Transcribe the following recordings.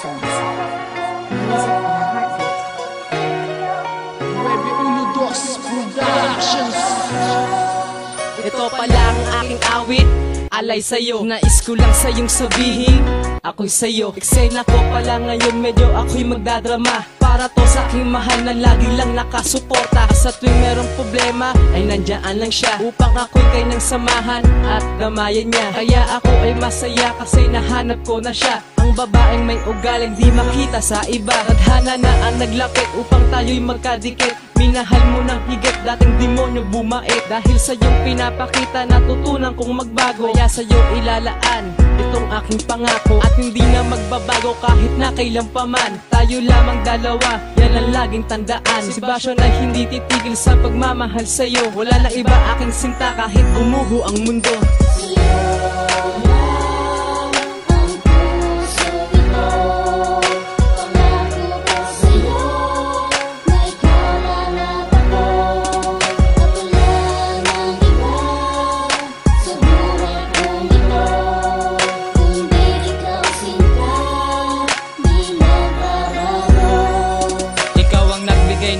Productions. Music on a heartbeat. 912 Productions. Ito pala ang aking awit, alay sa'yo. Nais ko lang sa'yong sabihin, ako'y sa'yo. Eksena ko pala ngayon, medyo ako'y magdadrama. Para to sa aking mahal na lagi lang nakasuporta. Sa tuwing merong problema, ay nandiyan lang siya upang ako'y kanyang samahan at gamayan niya. Kaya ako ay masaya kasi nahanap ko na siya. Ang babaeng may ugaling di makita sa iba. Tadhana na ang naglapit upang tayo'y magkadikit. Minahal mo ng higit, dating demonyo bumait. Dahil sa iyong pinapakita, natutunan kong magbago. Kaya sa iyo ilalaan itong aking pangako. At hindi na magbabago kahit na kailan pa man. Tayo lamang dalawa, yan ang laging tandaan. Si Basyon ay hindi titigil sa pagmamahal sa iyo. Wala na iba aking sinta kahit gumuho ang mundo.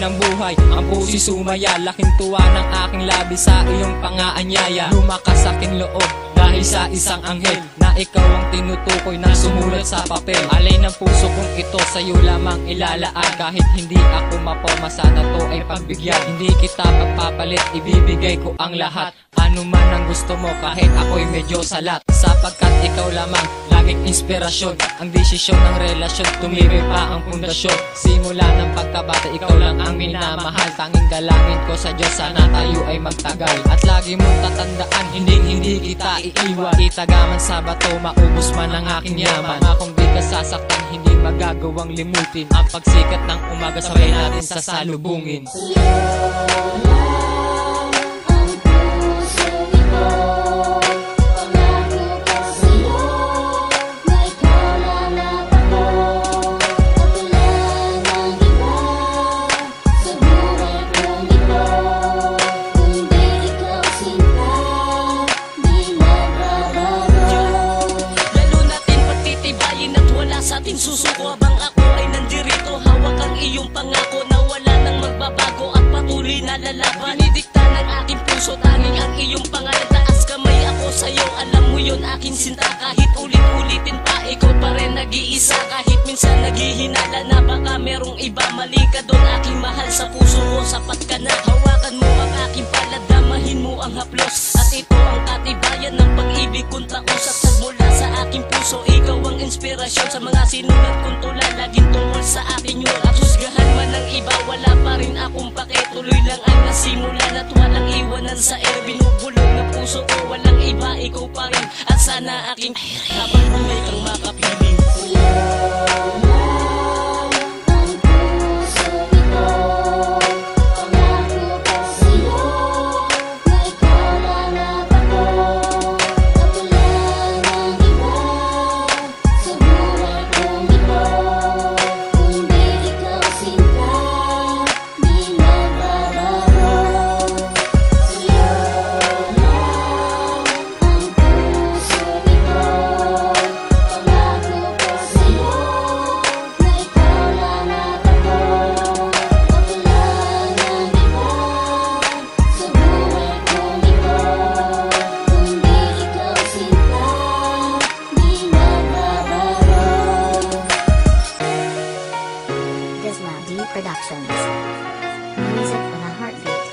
Ng buhay, ang puso'y sumaya. Laking tuwa ng aking labi sa iyong pangaanyaya. Lumakas aking loob dahil sa isang anghel na ikaw ang tinutukoy na sumulat sa papel. Alay ng puso kong ito sa'yo lamang ilalaan. Kahit hindi ako maporma, sana to ay pagbigyan. Hindi kita pagpapalit, ibibigay ko ang lahat. Ano man ang gusto mo kahit ako'y medyo salat. Sapagkat ikaw lamang laging inspirasyon. Ang desisyon ng relasyon, tumibay pa ang pundasyon. Simula ng pagkabata, ikaw lang ang minamahal. Tanging dalangin ko sa Diyos, sana tayo ay magtagal. At lagi mong tatandaan, hindi kita iiwan. Itagaman sa bato, maubos man ang aking yaman. Kung di ka sasaktan, hindi magagawang limutin ang pagsikat ng umaga, sabay natin sasalubungin. Susuko habang ako ay nandirito. Hawak ang iyong pangako na wala nang magbabago at patuloy na lalaban. Dinidikta ng aking puso, tanging ang iyong pangalan. Taas kamay ako sa'yo, alam mo yun aking sinta. Kahit ulit-ulitin pa, ikaw pa rin nag-iisa. Kahit minsan naghihinala na baka merong iba. Mali ka doon aking mahal, sa puso ko sapat ka na. Hawakan mo ang aking palad, damahin mo ang haplos. At ito ang katibayan ng pag-ibig kong taos. At nagmula sa aking puso, ikaw ang inspirasyon. Sa mga sinulat kong tula, laging tungkol sa akin yun. At husgahan man ng iba, wala pa rin akong pake. Tuloy lang ang nasimulan at walang iwanan sa air. Binubulong ng puso ko, walang iba, ikaw pa rin. At sana aking habang buhay kang makapiling. Productions. Music on a heartbeat.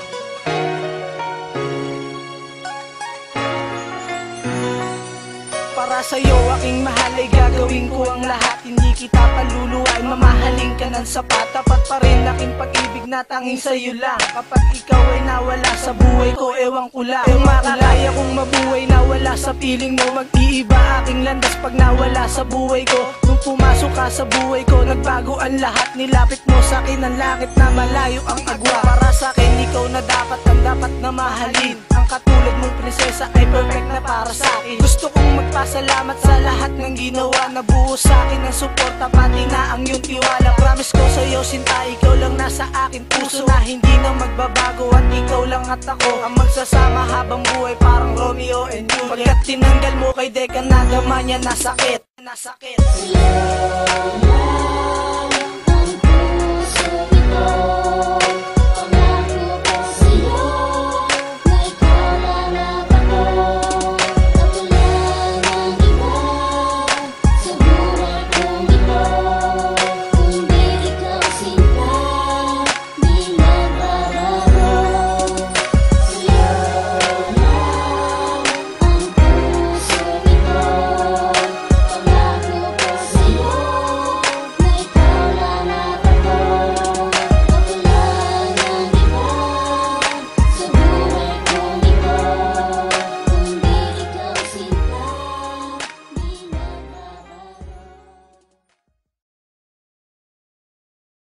Para sa'yo aking mahal ay gagawin ko ang lahat. Hindi kita paluluwain, mamahalin ka ng sapat. Tapat pa rin aking pag-ibig na tanging sa'yo lang. Kapag ikaw ay nawala sa buhay ko, ewan ko lang kung makalaya kong mabuhay na wala sa piling mo. Mag-iiba aking landas pag nawala sa buhay ko. Nung pumasok ka sa buhay ko, nagbago ang lahat. Nilapit mo sa'kin ang langit na malayo ang agwa. Para sa'kin ikaw na dapat ang dapat na mahalin. Ang katulad mong prinsesa ay perfect na para sa'kin. Gusto kong magpasalamat sa lahat ng ginawa. Nabuo sa'kin ang suporta, pati na ang iyong tiwala. Promise ko sa'yo sinta, ikaw lang nasa akin puso, na hindi na magbabago. At ikaw lang at ako ang magsasama habang buhay, parang Romeo and Juliet. Pagkat tinanggal mo kay Deka, nadama niya na sakit.